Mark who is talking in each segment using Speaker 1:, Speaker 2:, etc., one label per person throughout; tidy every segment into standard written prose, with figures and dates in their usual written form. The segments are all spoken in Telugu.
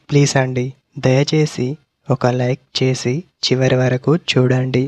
Speaker 1: ప్లీజ్ అండి, దయచేసి ఒక లైక్ చేసి చివరి వరకు చూడండి.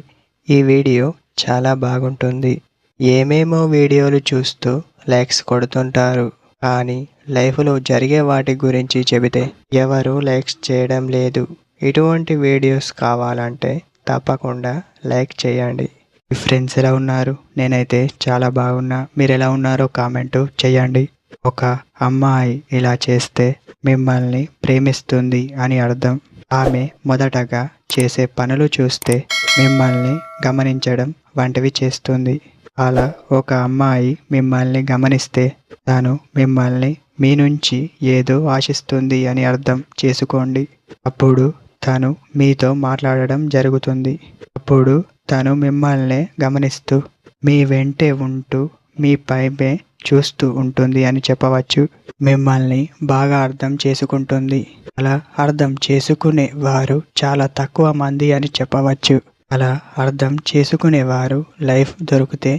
Speaker 1: ఈ వీడియో చాలా బాగుంటుంది. ఏమేమో వీడియోలు చూస్తూ లైక్స్ కొడుతుంటారు, కానీ లైఫ్లో జరిగే వాటి గురించి చెబితే ఎవరు లైక్స్ చేయడం లేదు. ఇటువంటి వీడియోస్ కావాలంటే తప్పకుండా లైక్ చేయండి. మీ ఫ్రెండ్స్ ఎలా ఉన్నారు? నేనైతే చాలా బాగున్నా. మీరు ఎలా ఉన్నారో కామెంట్ చేయండి. ఒక అమ్మాయి ఇలా చేస్తే మిమ్మల్ని ప్రేమిస్తుంది అని అర్థం. ఆమె మొదటగా చేసే పనులు చూస్తే మిమ్మల్ని గమనించడం వంటివి చేస్తుంది. అలా ఒక అమ్మాయి మిమ్మల్ని గమనిస్తే తను మిమ్మల్ని మీ నుంచి ఏదో ఆశిస్తుంది అని అర్థం చేసుకోండి. అప్పుడు తను మీతో మాట్లాడడం జరుగుతుంది. అప్పుడు తను మిమ్మల్ని గమనిస్తూ మీ వెంటే ఉంటూ మీ పైపే చూస్తూ ఉంటుంది అని చెప్పవచ్చు. మిమ్మల్ని బాగా అర్థం చేసుకుంటుంది. అలా అర్థం చేసుకునే వారు చాలా తక్కువ మంది అని చెప్పవచ్చు. అలా అర్థం చేసుకునేవారు లైఫ్ దొరికితే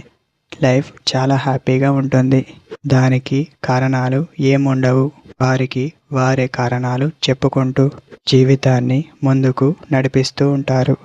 Speaker 1: లైఫ్ చాలా హ్యాపీగా ఉంటుంది. దానికి కారణాలు ఏముండవు. వారికి వారే కారణాలు చెప్పుకుంటూ జీవితాన్ని ముందుకు నడిపిస్తూ ఉంటారు.